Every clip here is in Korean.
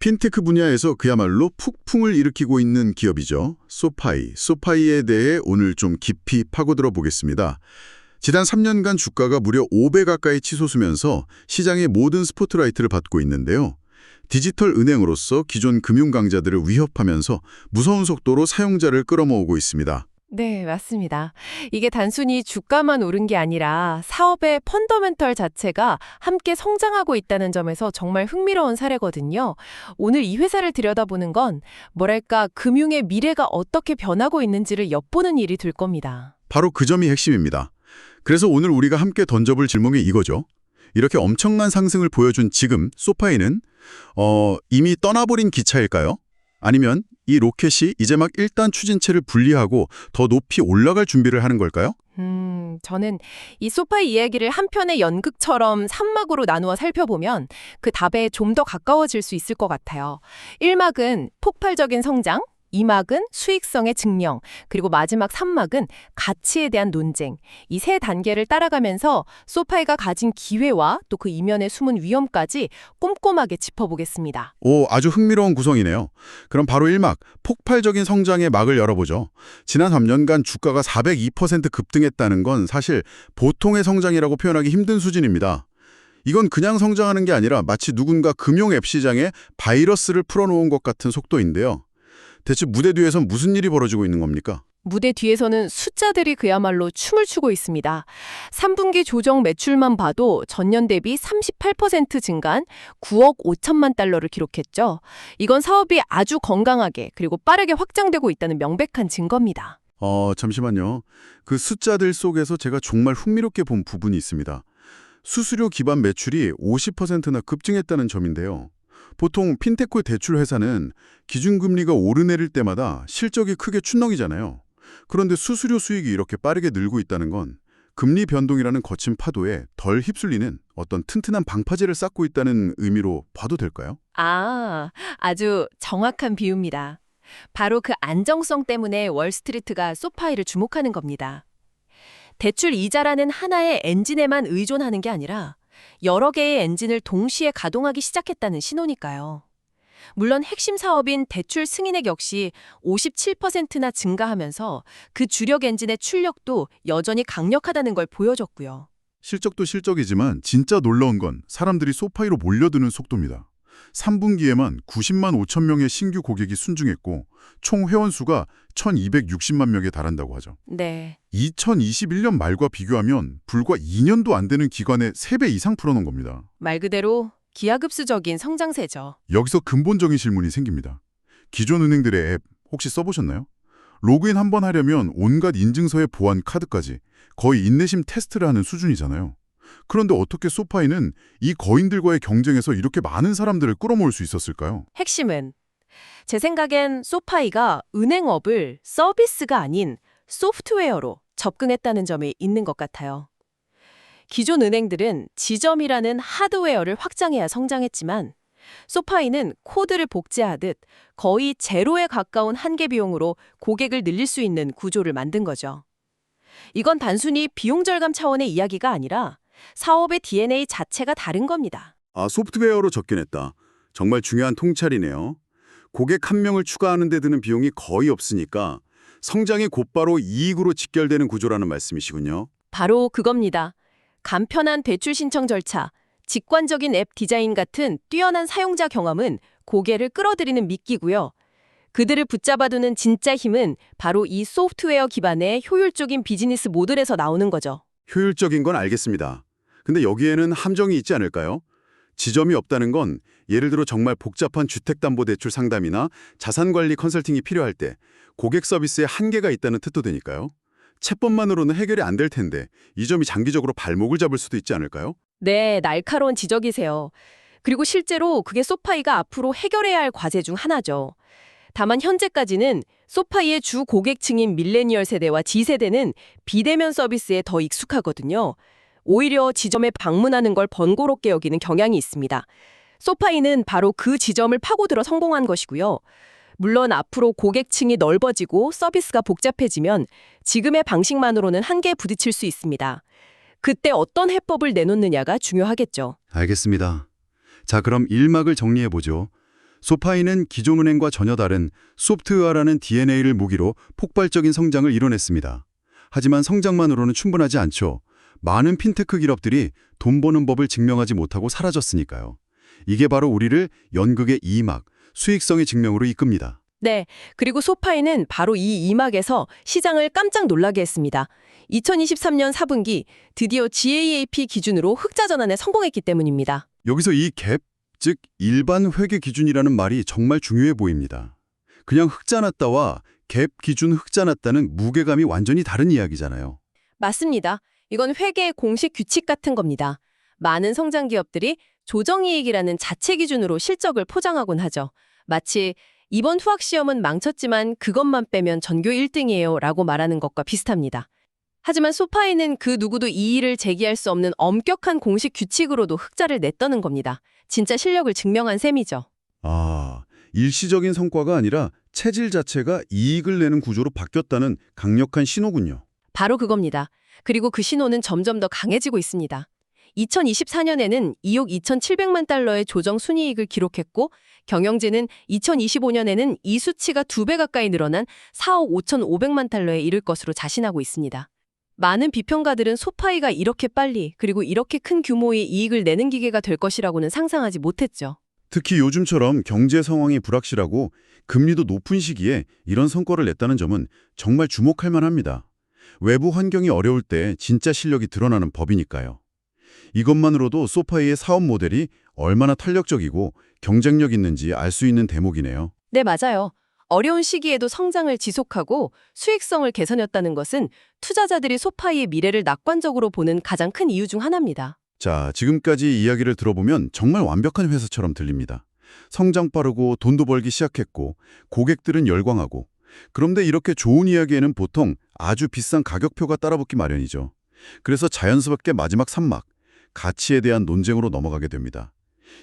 핀테크 분야에서 그야말로 폭풍을 일으키고 있는 기업이죠. 소파이. 소파이에 대해 오늘 좀 깊이 파고들어 보겠습니다. 지난 3년간 주가가 무려 5배 가까이 치솟으면서 시장의 모든 스포트라이트를 받고 있는데요. 디지털 은행으로서 기존 금융 강자들을 위협하면서 무서운 속도로 사용자를 끌어모으고 있습니다. 네, 맞습니다. 이게 단순히 주가만 오른 게 아니라 사업의 펀더멘털 자체가 함께 성장하고 있다는 점에서 정말 흥미로운 사례거든요. 오늘 이 회사를 들여다보는 건 뭐랄까 금융의 미래가 어떻게 변하고 있는지를 엿보는 일이 될 겁니다. 바로 그 점이 핵심입니다. 그래서 오늘 우리가 함께 던져볼 질문이 이거죠. 이렇게 엄청난 상승을 보여준 지금 소파이는 이미 떠나버린 기차일까요? 아니면 이 로켓이 이제 막 1단 추진체를 분리하고 더 높이 올라갈 준비를 하는 걸까요? 저는 이 소파이 이야기를 한 편의 연극처럼 3막으로 나누어 살펴보면 그 답에 좀 더 가까워질 수 있을 것 같아요. 1막은 폭발적인 성장, 2막은 수익성의 증명, 그리고 마지막 3막은 가치에 대한 논쟁. 이 세 단계를 따라가면서 소파이가 가진 기회와 또 그 이면에 숨은 위험까지 꼼꼼하게 짚어보겠습니다. 오, 아주 흥미로운 구성이네요. 그럼 바로 1막, 폭발적인 성장의 막을 열어보죠. 지난 3년간 주가가 402% 급등했다는 건 사실 보통의 성장이라고 표현하기 힘든 수준입니다. 이건 그냥 성장하는 게 아니라 마치 누군가 금융 앱 시장에 바이러스를 풀어놓은 것 같은 속도인데요. 대체 무대 뒤에선 무슨 일이 벌어지고 있는 겁니까? 무대 뒤에서는 숫자들이 그야말로 춤을 추고 있습니다. 3분기 조정 매출만 봐도 전년 대비 38% 증가한 9억 5천만 달러를 기록했죠. 이건 사업이 아주 건강하게 그리고 빠르게 확장되고 있다는 명백한 증거입니다. 잠시만요. 그 숫자들 속에서 제가 정말 흥미롭게 본 부분이 있습니다. 수수료 기반 매출이 50%나 급증했다는 점인데요. 보통 핀테크 대출 회사는 기준금리가 오르내릴 때마다 실적이 크게 출렁이잖아요. 그런데 수수료 수익이 이렇게 빠르게 늘고 있다는 건 금리 변동이라는 거친 파도에 덜 휩쓸리는 어떤 튼튼한 방파제를 쌓고 있다는 의미로 봐도 될까요? 아주 정확한 비유입니다. 바로 그 안정성 때문에 월스트리트가 소파이를 주목하는 겁니다. 대출 이자라는 하나의 엔진에만 의존하는 게 아니라 여러 개의 엔진을 동시에 가동하기 시작했다는 신호니까요. 물론 핵심 사업인 대출 승인액 역시 57%나 증가하면서 그 주력 엔진의 출력도 여전히 강력하다는 걸 보여줬고요. 실적도 실적이지만 진짜 놀라운 건 사람들이 소파이로 몰려드는 속도입니다. 3분기에만 90만 5천 명의 신규 고객이 순증했고 총 회원수가 1,260만 명에 달한다고 하죠. 네. 2021년 말과 비교하면 불과 2년도 안 되는 기간에 3배 이상 풀어놓은 겁니다. 말 그대로 기하급수적인 성장세죠. 여기서 근본적인 질문이 생깁니다. 기존 은행들의 앱 혹시 써보셨나요? 로그인 한번 하려면 온갖 인증서의 보안 카드까지 거의 인내심 테스트를 하는 수준이잖아요. 그런데 어떻게 소파이는 이 거인들과의 경쟁에서 이렇게 많은 사람들을 끌어모을 수 있었을까요? 핵심은 제 생각엔 소파이가 은행업을 서비스가 아닌 소프트웨어로 접근했다는 점이 있는 것 같아요. 기존 은행들은 지점이라는 하드웨어를 확장해야 성장했지만 소파이는 코드를 복제하듯 거의 제로에 가까운 한계 비용으로 고객을 늘릴 수 있는 구조를 만든 거죠. 이건 단순히 비용 절감 차원의 이야기가 아니라 사업의 DNA 자체가 다른 겁니다. 소프트웨어로 접근했다. 정말 중요한 통찰이네요. 고객 한 명을 추가하는 데 드는 비용이 거의 없으니까 성장이 곧바로 이익으로 직결되는 구조라는 말씀이시군요. 바로 그겁니다. 간편한 대출 신청 절차, 직관적인 앱 디자인 같은 뛰어난 사용자 경험은 고객을 끌어들이는 미끼고요. 그들을 붙잡아두는 진짜 힘은 바로 이 소프트웨어 기반의 효율적인 비즈니스 모델에서 나오는 거죠. 효율적인 건 알겠습니다. 근데 여기에는 함정이 있지 않을까요? 지점이 없다는 건 예를 들어 정말 복잡한 주택담보대출 상담이나 자산관리 컨설팅이 필요할 때 고객 서비스에 한계가 있다는 뜻도 되니까요. 채법만으로는 해결이 안 될 텐데 이 점이 장기적으로 발목을 잡을 수도 있지 않을까요? 네, 날카로운 지적이세요. 그리고 실제로 그게 소파이가 앞으로 해결해야 할 과제 중 하나죠. 다만 현재까지는 소파이의 주 고객층인 밀레니얼 세대와 G세대는 비대면 서비스에 더 익숙하거든요. 오히려 지점에 방문하는 걸 번거롭게 여기는 경향이 있습니다. 소파이는 바로 그 지점을 파고들어 성공한 것이고요. 물론 앞으로 고객층이 넓어지고 서비스가 복잡해지면 지금의 방식만으로는 한계에 부딪힐 수 있습니다. 그때 어떤 해법을 내놓느냐가 중요하겠죠. 알겠습니다. 자, 그럼 1막을 정리해보죠. 소파이는 기존 은행과 전혀 다른 소프트웨어라는 DNA를 무기로 폭발적인 성장을 이뤄냈습니다. 하지만 성장만으로는 충분하지 않죠. 많은 핀테크 기업들이 돈 버는 법을 증명하지 못하고 사라졌으니까요. 이게 바로 우리를 연극의 2막, 수익성의 증명으로 이끕니다. 네, 그리고 소파이는 바로 이 2막에서 시장을 깜짝 놀라게 했습니다. 2023년 4분기 드디어 GAAP 기준으로 흑자 전환에 성공했기 때문입니다. 여기서 이 갭, 즉 일반 회계 기준이라는 말이 정말 중요해 보입니다. 그냥 흑자 났다와 갭 기준 흑자 났다는 무게감이 완전히 다른 이야기잖아요. 맞습니다. 이건 회계의 공식 규칙 같은 겁니다. 많은 성장 기업들이 조정이익이라는 자체 기준으로 실적을 포장하곤 하죠. 마치 이번 후학 시험은 망쳤지만 그것만 빼면 전교 1등이에요 라고 말하는 것과 비슷합니다. 하지만 소파이는 그 누구도 이의를 제기할 수 없는 엄격한 공식 규칙으로도 흑자를 냈다는 겁니다. 진짜 실력을 증명한 셈이죠. 아, 일시적인 성과가 아니라 체질 자체가 이익을 내는 구조로 바뀌었다는 강력한 신호군요. 바로 그겁니다. 그리고 그 신호는 점점 더 강해지고 있습니다. 2024년에는 2억 2,700만 달러의 조정 순이익을 기록했고 경영진은 2025년에는 이 수치가 2배 가까이 늘어난 4억 5,500만 달러에 이를 것으로 자신하고 있습니다. 많은 비평가들은 소파이가 이렇게 빨리 그리고 이렇게 큰 규모의 이익을 내는 기계가 될 것이라고는 상상하지 못했죠. 특히 요즘처럼 경제 상황이 불확실하고 금리도 높은 시기에 이런 성과를 냈다는 점은 정말 주목할 만합니다. 외부 환경이 어려울 때 진짜 실력이 드러나는 법이니까요. 이것만으로도 소파이의 사업 모델이 얼마나 탄력적이고 경쟁력 있는지 알 수 있는 대목이네요. 네, 맞아요. 어려운 시기에도 성장을 지속하고 수익성을 개선했다는 것은 투자자들이 소파이의 미래를 낙관적으로 보는 가장 큰 이유 중 하나입니다. 자, 지금까지 이야기를 들어보면 정말 완벽한 회사처럼 들립니다. 성장 빠르고 돈도 벌기 시작했고 고객들은 열광하고 그런데 이렇게 좋은 이야기에는 보통 아주 비싼 가격표가 따라붙기 마련이죠. 그래서 자연스럽게 마지막 3막, 가치에 대한 논쟁으로 넘어가게 됩니다.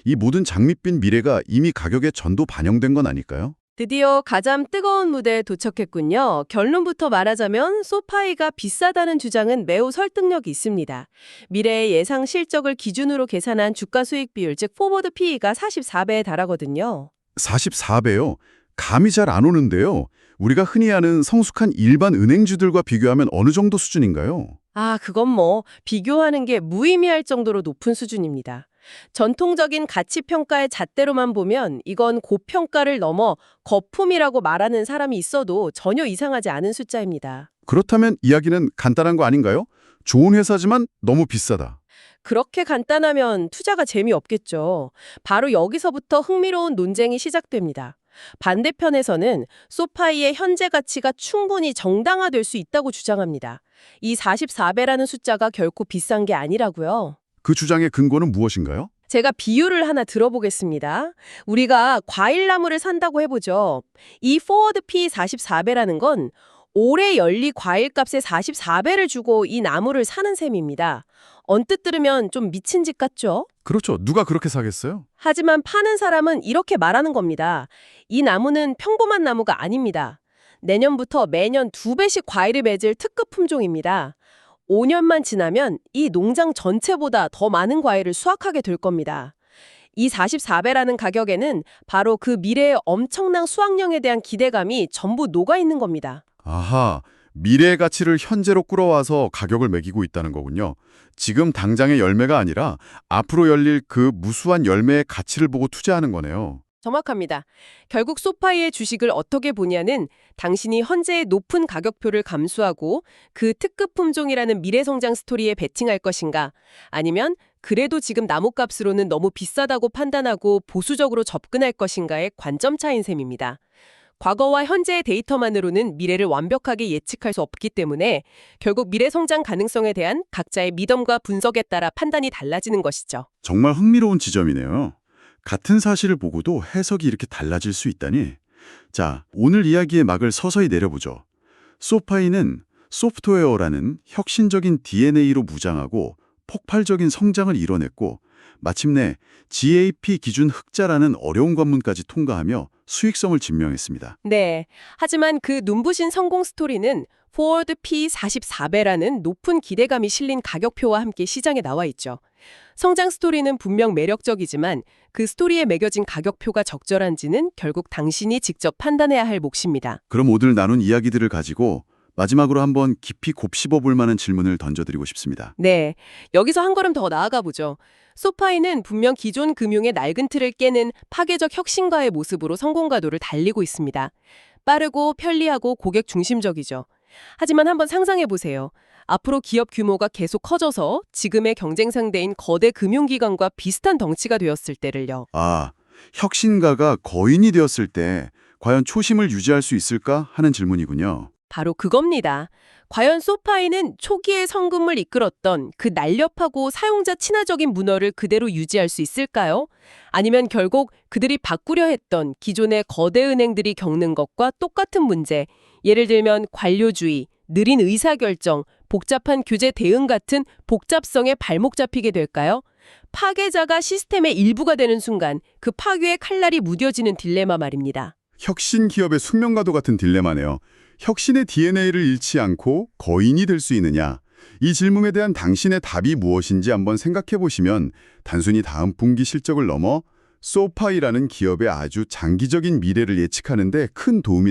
이 모든 장밋빛 미래가 이미 가격에 전도 반영된 건 아닐까요? 드디어 가장 뜨거운 무대에 도착했군요. 결론부터 말하자면 소파이가 비싸다는 주장은 매우 설득력이 있습니다. 미래의 예상 실적을 기준으로 계산한 주가 수익 비율, 즉 포워드 PE가 44배에 달하거든요. 44배요? 감이 잘 안 오는데요. 우리가 흔히 아는 성숙한 일반 은행주들과 비교하면 어느 정도 수준인가요? 아, 그건 뭐 비교하는 게 무의미할 정도로 높은 수준입니다. 전통적인 가치평가의 잣대로만 보면 이건 고평가를 넘어 거품이라고 말하는 사람이 있어도 전혀 이상하지 않은 숫자입니다. 그렇다면 이야기는 간단한 거 아닌가요? 좋은 회사지만 너무 비싸다. 그렇게 간단하면 투자가 재미없겠죠. 바로 여기서부터 흥미로운 논쟁이 시작됩니다. 반대편에서는 소파이의 현재 가치가 충분히 정당화될 수 있다고 주장합니다. 이 44배라는 숫자가 결코 비싼 게 아니라고요. 그 주장의 근거는 무엇인가요? 제가 비유를 하나 들어보겠습니다. 우리가 과일나무를 산다고 해보죠. 이 포워드 P 44배라는 건 올해 열리 과일값의 44배를 주고 이 나무를 사는 셈입니다. 언뜻 들으면 좀 미친 짓 같죠? 그렇죠. 누가 그렇게 사겠어요? 하지만 파는 사람은 이렇게 말하는 겁니다. 이 나무는 평범한 나무가 아닙니다. 내년부터 매년 2배씩 과일을 맺을 특급 품종입니다. 5년만 지나면 이 농장 전체보다 더 많은 과일을 수확하게 될 겁니다. 이 44배라는 가격에는 바로 그 미래의 엄청난 수확량에 대한 기대감이 전부 녹아있는 겁니다. 아하, 미래의 가치를 현재로 끌어와서 가격을 매기고 있다는 거군요. 지금 당장의 열매가 아니라 앞으로 열릴 그 무수한 열매의 가치를 보고 투자하는 거네요. 정확합니다. 결국 소파이의 주식을 어떻게 보냐는 당신이 현재의 높은 가격표를 감수하고 그 특급 품종이라는 미래 성장 스토리에 베팅할 것인가, 아니면 그래도 지금 나무값으로는 너무 비싸다고 판단하고 보수적으로 접근할 것인가의 관점 차이인 셈입니다. 과거와 현재의 데이터만으로는 미래를 완벽하게 예측할 수 없기 때문에 결국 미래 성장 가능성에 대한 각자의 믿음과 분석에 따라 판단이 달라지는 것이죠. 정말 흥미로운 지점이네요. 같은 사실을 보고도 해석이 이렇게 달라질 수 있다니. 자, 오늘 이야기의 막을 서서히 내려보죠. 소파이는 소프트웨어라는 혁신적인 DNA로 무장하고 폭발적인 성장을 이뤄냈고 마침내 GAAP 기준 흑자라는 어려운 관문까지 통과하며 수익성을 증명했습니다. 네. 하지만 그 눈부신 성공 스토리는 포워드 P 44배라는 높은 기대감이 실린 가격표와 함께 시장에 나와 있죠. 성장 스토리는 분명 매력적이지만 그 스토리에 매겨진 가격표가 적절한지는 결국 당신이 직접 판단해야 할 몫입니다. 그럼 오늘 나눈 이야기들을 가지고 마지막으로 한번 깊이 곱씹어 볼 만한 질문을 던져드리고 싶습니다. 네, 여기서 한 걸음 더 나아가 보죠. 소파이는 분명 기존 금융의 낡은 틀을 깨는 파괴적 혁신가의 모습으로 성공 가도를 달리고 있습니다. 빠르고 편리하고 고객 중심적이죠. 하지만 한번 상상해 보세요. 앞으로 기업 규모가 계속 커져서 지금의 경쟁 상대인 거대 금융기관과 비슷한 덩치가 되었을 때를요. 아, 혁신가가 거인이 되었을 때 과연 초심을 유지할 수 있을까 하는 질문이군요. 바로 그겁니다. 과연 소파이는 초기의 성금을 이끌었던 그 날렵하고 사용자 친화적인 문화를 그대로 유지할 수 있을까요? 아니면 결국 그들이 바꾸려 했던 기존의 거대 은행들이 겪는 것과 똑같은 문제, 예를 들면 관료주의, 느린 의사결정, 복잡한 규제 대응 같은 복잡성에 발목 잡히게 될까요? 파괴자가 시스템의 일부가 되는 순간 그 파괴의 칼날이 무뎌지는 딜레마 말입니다. 혁신 기업의 숙명과도 같은 딜레마네요. 혁신의 DNA를 잃지 않고 거인이 될 수 있느냐? 이 질문에 대한 당신의 답이 무엇인지 한번 생각해 보시면 단순히 다음 분기 실적을 넘어 소파이라는 기업의 아주 장기적인 미래를 예측하는 데 큰 도움이